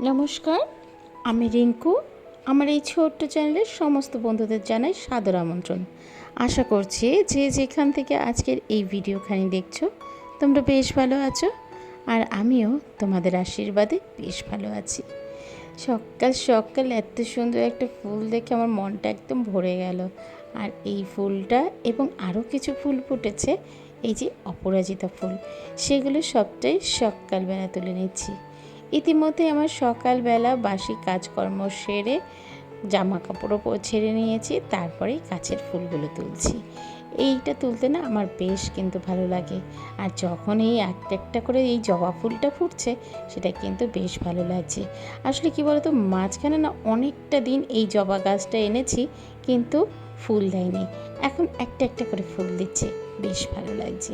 নমস্কার, আমি রিঙ্কু। আমার এই ছোট্ট চ্যানেলের সমস্ত বন্ধুদের জানাই সাদর আমন্ত্রণ। আশা করছি যে যেখান থেকে আজকের এই ভিডিওখানি দেখছো তোমরা বেশ ভালো আছো, আর আমিও তোমাদের আশীর্বাদে বেশ ভালো আছি। সকাল সকাল এত সুন্দর একটা ফুল দেখে আমার মনটা একদম ভরে গেল। আর এই ফুলটা এবং আরও কিছু ফুল ফুটেছে, এই যে অপরাজিতা ফুল, সেগুলো সবটাই সকালবেলা তুলে নিচ্ছি। ইতিমধ্যে আমার সকালবেলা বাসি কাজকর্ম সেরে জামা কাপড়ও ছেড়ে নিয়েছি, তারপরেই গাছের ফুলগুলো তুলছি। এইটা তুলতে না আমার বেশ কিন্তু ভালো লাগে। আর যখন এই একটা একটা করে এই জবা ফুলটা ফুটছে, সেটা কিন্তু বেশ ভালো লাগছে। আসলে কি বলতো, মাঝখানে না অনেকটা দিন এই জবা গাছটা এনেছি, কিন্তু ফুল দেয়নি। এখন একটা একটা করে ফুল দিচ্ছে, বেশ ভালো লাগছে।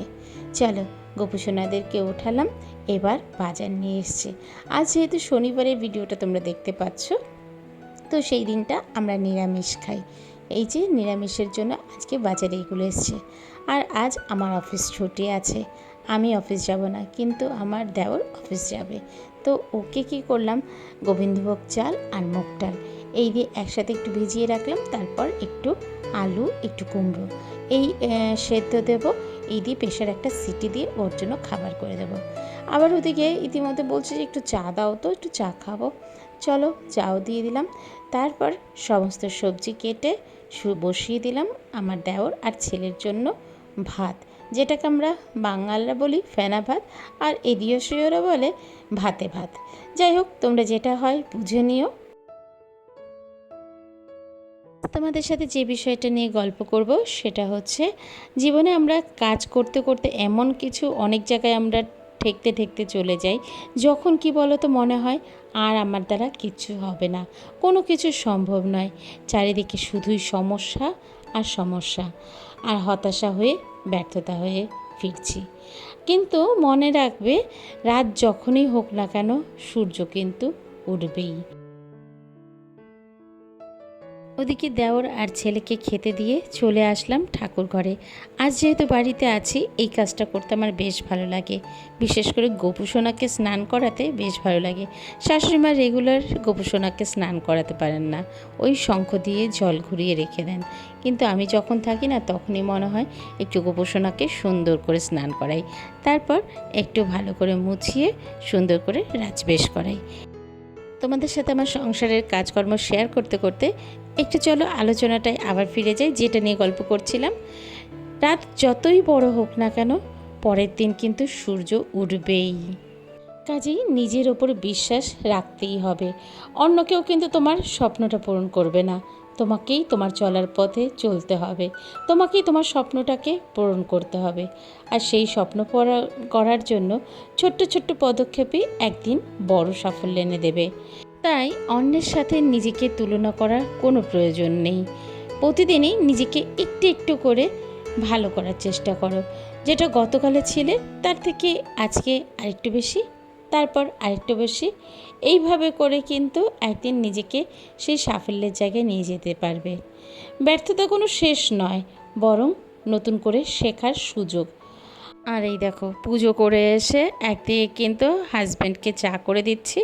চলো, গোপুসোনাদেরকে ওঠালাম, এবার বাজার নিয়ে এসছে। আজ যেহেতু শনিবারের ভিডিওটা তোমরা দেখতে পাচ্ছ, তো সেই দিনটা আমরা নিরামিষ খাই। এই যে নিরামিষের জন্য আজকে বাজারে এগুলো এসছে। আর আজ আমার অফিস ছুটি আছে, আমি অফিস যাব না, কিন্তু আমার দেওর অফিস যাবে। তো ওকে কি করলাম, গোবিন্দভোগ চাল আর মুগ ডাল এই দিয়ে একসাথে একটু ভিজিয়ে রাখলাম। তারপর একটু আলু, একটু কুমড়ো এই সেদ্ধ দেবো, এই দিয়ে প্রেশার একটা সিটি দিয়ে ওর জন্য খাবার করে দেবো। আবার ওদিকে ইতিমধ্যে বলছে যে একটু চা দাও, তো একটু চা খাবো। চলো, চাও দিয়ে দিলাম। তারপর সমস্ত সবজি কেটে বসিয়ে দিলাম আমার দেওর আর ছেলের জন্য ভাত, যেটাকে আমরা বাঙালরা বলি ফেনা ভাত, আর এদিয়সীয়রা বলে ভাতে ভাত। যাই হোক, তোমরা যেটা হয় বুঝে নিও। তোমাদের সাথে যে বিষয়টা নিয়ে গল্প করব সেটা হচ্ছে, জীবনে আমরা কাজ করতে করতে এমন কিছু অনেক জায়গায় আমরা ঠেকতে ঠেকতে চলে যাই, যখন কি বলো তো মনে হয় আর আমার দ্বারা কিচ্ছু হবে না, কোনো কিছু সম্ভব নয়। চারিদিকে শুধুই সমস্যা আর সমস্যা, আর হতাশা হয়ে ব্যর্থতা হয়ে ফিরছি। কিন্তু মনে রাখবে, রাত যখনই হোক না কেন সূর্য কিন্তু উঠবেই। ওদিকে দেওর আর ছেলেকে খেতে দিয়ে চলে আসলাম ঠাকুর ঘরে। আজ যেহেতু বাড়িতে আছি, এই কাজটা করতে আমার বেশ ভালো লাগে। বিশেষ করে গোপুসোনাকে স্নান করাতে বেশ ভালো লাগে। শাশুড়িমা রেগুলার গোপুসোনাকে স্নান করাতে পারেন না, ওই শঙ্খ দিয়ে জল ঘুরিয়ে রেখে দেন। কিন্তু আমি যখন থাকি না, তখনই মনে হয় একটু গোপুসোনাকে সুন্দর করে স্নান করাই, তারপর একটু ভালো করে মুছিয়ে সুন্দর করে রাজবেশ করাই। তোমাদের সাথে আমার সংসারের কাজকর্ম শেয়ার করতে করতে একটু চলো আলোচনাটায় আবার ফিরে যাই, যেটা নিয়ে গল্প করছিলাম। রাত যতই বড় হোক না কেন, পরের দিন কিন্তু সূর্য উঠবেই। কাজেই নিজের ওপর বিশ্বাস রাখতেই হবে। অন্য কেউ কিন্তু তোমার স্বপ্নটা পূরণ করবে না, তোমাকেই তোমার চলার পথে চলতে হবে, তোমাকেই তোমার স্বপ্নটাকে পূরণ করতে হবে। আর সেই স্বপ্ন করার জন্য ছোট্ট ছোট্ট পদক্ষেপই একদিন বড় সাফল্য এনে দেবে। তাই অন্যের সাথে নিজেকে তুলনা করার কোনো প্রয়োজন নেই। প্রতিদিনই নিজেকে একটু একটু করে ভালো করার চেষ্টা করো। যেটা গতকালে ছিলে তার থেকে আজকে আরেকটু বেশি, তারপর আরেকটু বেশি, এইভাবে করে কিন্তু একদিন নিজেকে সেই সাফল্যের জায়গায় নিয়ে যেতে পারবে। ব্যর্থতা কোনো শেষ নয়, বরং নতুন করে শেখার সুযোগ। আর এই দেখো, পুজো করে এসে একদিকে কিন্তু হাজব্যান্ডকে চা করে দিচ্ছি,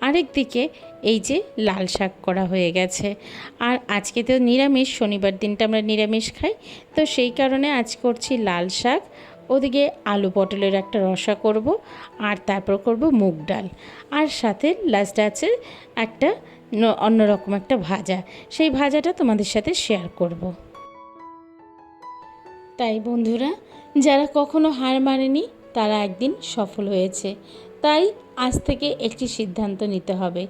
আরেক দিকে এই যে লাল শাক করা হয়ে গেছে। আর আজকে তো নিরামিষ, শনিবার দিনটা আমরা নিরামিষ খাই, তো সেই কারণে আজ করছি লাল শাক। ওদিকে আলু পটলের একটা রসা করব, আর তারপর করব মুগ ডাল, আর সাথে লাস্ট আছে একটা অন্যরকম একটা ভাজা। সেই ভাজাটা তোমাদের সাথে শেয়ার করব। তাই বন্ধুরা, যারা কখনো হার মানেনি তারা একদিন সফল হয়েছে। তাই আজ থেকে একটি সিদ্ধান্ত নিতে হবে,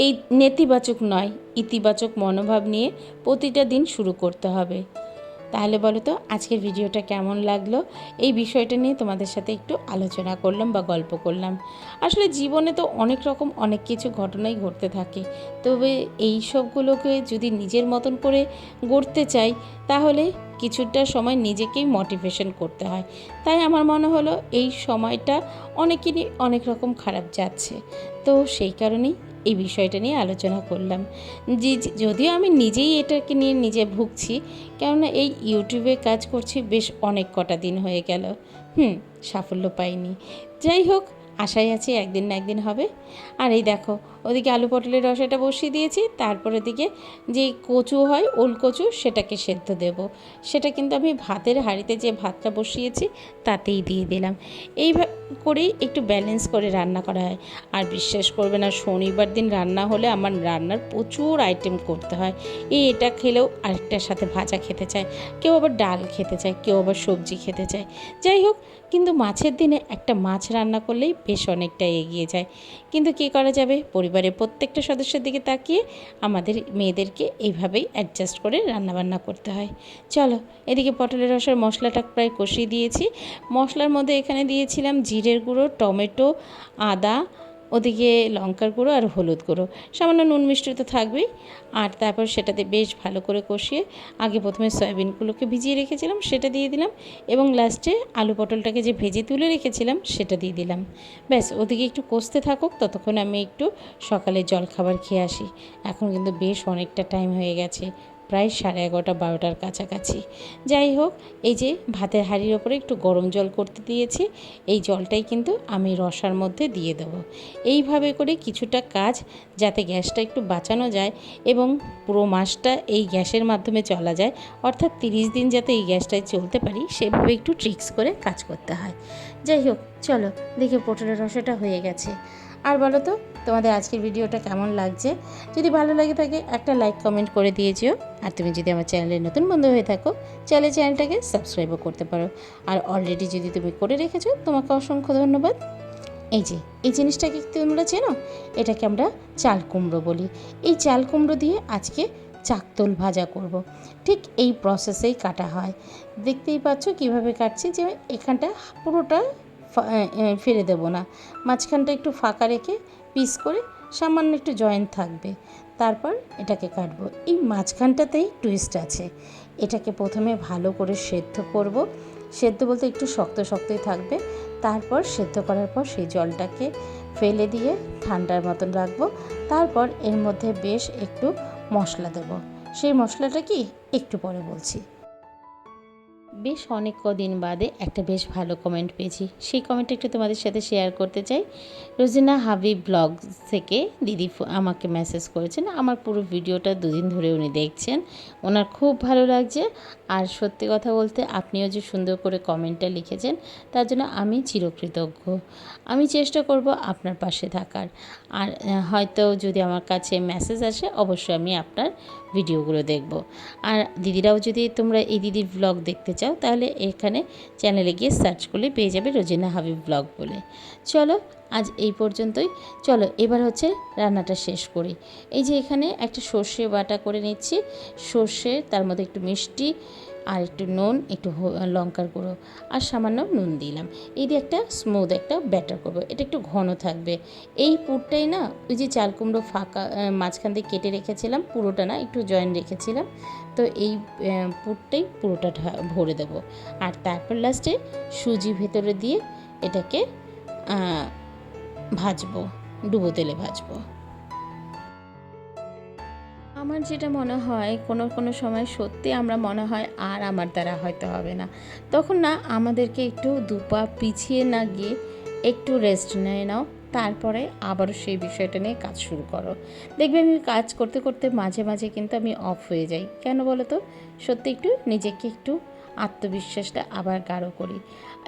এই নেতিবাচক নয়, ইতিবাচক মনোভাব নিয়ে প্রতিটা দিন শুরু করতে হবে। তাহলে বলো তো আজকের ভিডিওটা কেমন লাগলো? এই বিষয়টা নিয়ে তোমাদের সাথে একটু আলোচনা করলাম বা গল্প করলাম। আসলে জীবনে তো অনেক রকম অনেক কিছু ঘটনাই ঘটতে থাকে, তবে এই সবগুলোকে যদি নিজের মতন করে গড়তে চাই, তাহলে কিছুটা সময় নিজেকেই মোটিভেশন করতে হয়। তাই আমার মনে হলো এই সময়টা অনেকেরই অনেক রকম খারাপ যাচ্ছে, তো সেই কারণেই এই বিষয়টা নিয়ে আলোচনা করলাম। যদিও আমি নিজেই এটাকে নিয়ে নিজে ভুগছি, কেননা এই ইউটিউবে কাজ করছি বেশ অনেক কটা দিন হয়ে গেল, সাফল্য পাইনি। যাই হোক, আশায় আছি একদিন না একদিন হবে। আর এই দেখো ওদিকে আলু পটলের রসাটা বসিয়ে দিয়েছি, তারপর ওদিকে যে কচু হয় ওল কচু সেটাকে সেদ্ধ দেব। সেটা কিন্তু আমি ভাতের হাঁড়িতে যে ভাতটা বসিয়েছি তাতেই দিয়ে দিলাম। এইভাবে করেই একটু ব্যালেন্স করে রান্না করা হয়। আর বিশ্বাস করবে না, শনিবার দিন রান্না হলে আমার রান্নার প্রচুর আইটেম করতে হয়। এটা খেলেও আরেকটার সাথে ভাজা খেতে চায়, কেউ আবার ডাল খেতে চায়, কেউ আবার সবজি খেতে চায়। যাই হোক, কিন্তু মাছের দিনে একটা মাছ রান্না করলেই বেশ অনেকটা এগিয়ে যায়। কিন্তু কী করা যাবে, পরিবারের প্রত্যেকটা সদস্যের দিকে তাকিয়ে আমাদের মেয়েদেরকে এইভাবেই অ্যাডজাস্ট করে রান্নাবান্না করতে হয়। চলো, এদিকে পটলের রসার মশলাটা প্রায় কষিয়ে দিয়েছি। মশলার মধ্যে এখানে দিয়েছিলাম জিরের গুঁড়ো, টমেটো, আদা, ওদিকে লঙ্কার গুঁড়ো আর হলুদ গুঁড়ো, সামান্য নুন মিষ্টি তো থাকবেই। আর তারপর সেটাতে বেশ ভালো করে কষিয়ে আগে প্রথমে সয়াবিনগুলোকে ভিজিয়ে রেখেছিলাম সেটা দিয়ে দিলাম, এবং লাস্টে আলু পটলটাকে যে ভেজে তুলে রেখেছিলাম সেটা দিয়ে দিলাম। ব্যাস, ওদিকে একটু কষতে থাকুক, ততক্ষণ আমি একটু সকালে জলখাবার খেয়ে আসি। এখন কিন্তু বেশ অনেকটা টাইম হয়ে গেছে, প্রায় 11:30 12টার কাছাকাছি। যাই হোক, এই যে ভাতের হাঁড়ির ওপরে একটু গরম জল করতে দিয়েছি, এই জলটাই কিন্তু আমি রসার মধ্যে দিয়ে দেবো। এইভাবে করে কিছুটা কাজ যাতে গ্যাসটা একটু বাঁচানো যায় এবং পুরো মাসটা এই গ্যাসের মাধ্যমে চলা যায়, অর্থাৎ 30 দিন যাতে এই গ্যাসটায় চলতে পারি, সেভাবে একটু ট্রিক্স করে কাজ করতে হয়। যাই হোক, চলো দেখে পটলের রসাটা হয়ে গেছে। আর বলো তো, তোমাদের আজকের ভিডিওটা কেমন লাগছে? যদি ভালো লাগে থাকে একটা লাইক কমেন্ট করে দিয়েছিও। আর তুমি যদি আমার চ্যানেলের নতুন বন্ধু হয়ে থাকো, চাইলে চ্যানেলটাকে সাবস্ক্রাইবও করতে পারো। আর অলরেডি যদি তুমি করে রেখেছো, তোমাকে অসংখ্য ধন্যবাদ। এই যে এই জিনিসটাকে তোমরা চেনো, এটাকে আমরা চাল কুমড়ো বলি। এই চাল কুমড়ো দিয়ে আজকে চাকতল ভাজা করব। ঠিক এই প্রসেসেই কাটা হয়। দেখতেই পাচ্ছ কিভাবে কাটছি, যে এখানটা পুরোটা ফেলে দেবো না, মাঝখানটা একটু ফাঁকা রেখে পিস করে সামান্য একটু জয়েন্ট থাকবে, তারপর এটাকে কাটবো। এই মাঝখানটাতেই টুইস্ট আছে। এটাকে প্রথমে ভালো করে সেদ্ধ করব। সেদ্ধ বলতে একটু শক্ত শক্তই থাকবে। তারপর সেদ্ধ করার পর সেই জলটাকে ফেলে দিয়ে ঠান্ডার মতন রাখবো। তারপর এর মধ্যে বেশ একটু মশলা দেব। সেই মশলাটা কি একটু পরে বলছি। বেশ অনেক কদিন বাদে একটা বেশ ভালো কমেন্ট পেয়েছি, সেই কমেন্টটা একটু তোমাদের সাথে শেয়ার করতে চাই। রোজিনা হাবিব ব্লগ থেকে দিদি আমাকে মেসেজ করেছেন। আমার পুরো ভিডিওটা 2 দিন ধরে উনি দেখছেন, ওনার খুব ভালো লাগছে। আর সত্যি কথা বলতে, আপনিও যে সুন্দর করে কমেন্টটা লিখেছেন তার জন্য আমি চিরকৃতজ্ঞ। আমি চেষ্টা করব আপনার পাশে থাকার। আর হয়তো যদি আমার কাছে মেসেজ আসে, অবশ্যই আমি আপনার ভিডিওগুলো দেখব। আর দিদিরাও যদি তোমরা এই দিদির ব্লগ দেখতে চাও, তাহলে এখানে চ্যানেলে গিয়ে সার্চ করলে পেয়ে যাবে রোজিনা হাবিব ব্লগ বলে। চলো, আজ এই পর্যন্তই। চলো এবার হচ্ছে রান্নাটা শেষ করি। এই যে এখানে একটা সর্ষে বাটা করে নিচ্ছি, সর্ষে, তার মধ্যে একটু মিষ্টি আর একটু নুন, একটু লঙ্কার গুঁড়ো আর সামান্য নুন দিলাম। এই দিয়ে একটা স্মুথ একটা ব্যাটার করবো, এটা একটু ঘন থাকবে। এই পুরটাই না, ওই যে চাল কুমড়ো ফাঁকা মাঝখান দিয়ে কেটে রেখেছিলাম, পুরোটা না একটু জয়েন রেখেছিলাম, তো এই পুরটাই পুরোটা ভরে দেবো। আর তারপর লাস্টে সুজি ভেতরে দিয়ে এটাকে ভাজবো, ডুবো তেলে ভাজবো। আমার যেটা মনে হয়, কোনো কোনো সময় সত্যি আমরা মনে হয় আর আমার দ্বারা হয়তো হবে না, তখন না আমাদেরকে একটু দুপা পিছিয়ে না গিয়ে একটু রেস্ট নিয়ে নাও, তারপরে আবারও সেই বিষয়টা নিয়ে কাজ শুরু করো। দেখবে আমি কাজ করতে করতে মাঝে মাঝে কিন্তু আমি অফ হয়ে যাই। কেন বলো তো? সত্যি একটু নিজেকে একটু আত্মবিশ্বাসটা আবার গাঢ় করি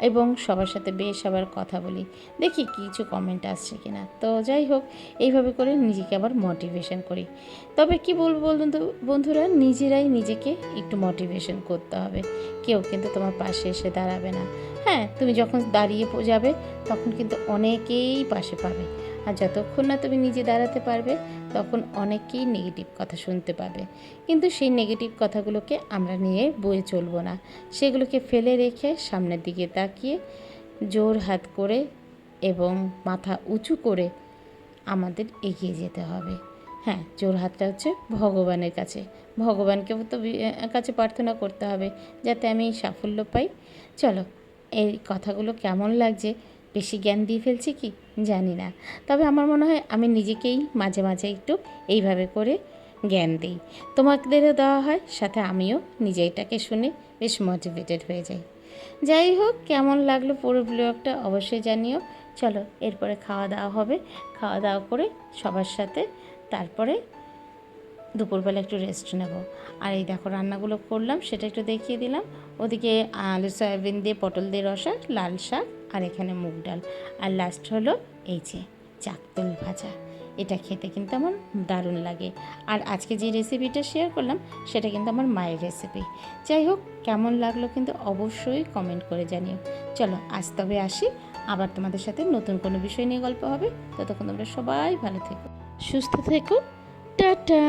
এবং সবার সাথে বেশ আবার কথা বলি, দেখি কিছু কমেন্ট আসছে কিনা। তো যাই হোক, এইভাবে করে নিজেকে আবার মোটিভেশন করি। তবে কি বলবো বন্ধুরা, নিজেরাই নিজেকে একটু মোটিভেশন করতে হবে, কেউ কিন্তু তোমার পাশে এসে দাঁড়াবে না। হ্যাঁ, তুমি যখন দাঁড়িয়ে যাবে তখন কিন্তু অনেকেই পাশে পাবে, আর যতক্ষণ না তুমি নিজে দাঁড়াতে পারবে তখন অনেকেই নেগেটিভ কথা শুনতে পাবে। কিন্তু সেই নেগেটিভ কথাগুলোকে আমরা নিয়ে বয়ে চলবো না, সেগুলোকে ফেলে রেখে সামনের দিকে তাকিয়ে জোর হাত করে এবং মাথা উঁচু করে আমাদের এগিয়ে যেতে হবে। হ্যাঁ, জোর হাতটা হচ্ছে ভগবানের কাছে, ভগবানকেও তো কাছে প্রার্থনা করতে হবে যাতে আমি সাফল্য পাই। চলো, এই কথাগুলো কেমন লাগছে? বেশি জ্ঞান দিয়ে ফেলছি কি জানি না, তবে আমার মনে হয় আমি নিজেকেই মাঝে মাঝে একটু এইভাবে করে জ্ঞান দিই, তোমাদেরও দেওয়া হয়, সাথে আমিও নিজে এটাকে শুনে বেশ মোটিভেটেড হয়ে যাই। যাই হোক, কেমন লাগলো পুরো ব্লগটা অবশ্যই জানিও। চলো এরপরে খাওয়া দাওয়া হবে, খাওয়া দাওয়া করে সবার সাথে তারপরে দুপুরবেলা একটু রেস্ট নেব। আর এই দেখো রান্নাগুলো করলাম সেটা একটু দেখিয়ে দিলাম। ওদিকে আলু সয়াবিন দিয়ে পটল দিয়ে রসা, লাল শাক, আর এখানে মুগ ডাল, আর লাস্ট হলো এই যে চাকতল ভাজা। এটা খেতে কিন্তু আমার দারুণ লাগে। আর আজকে যে রেসিপিটা শেয়ার করলাম সেটা কিন্তু আমার মায়ের রেসিপি। যাই হোক, কেমন লাগলো কিন্তু অবশ্যই কমেন্ট করে জানিও। চলো আজ তবে আসি, আবার তোমাদের সাথে নতুন কোনো বিষয় নিয়ে গল্প হবে। ততক্ষণ তোমরা সবাই ভালো থেকো, সুস্থ থেকো, টাটা।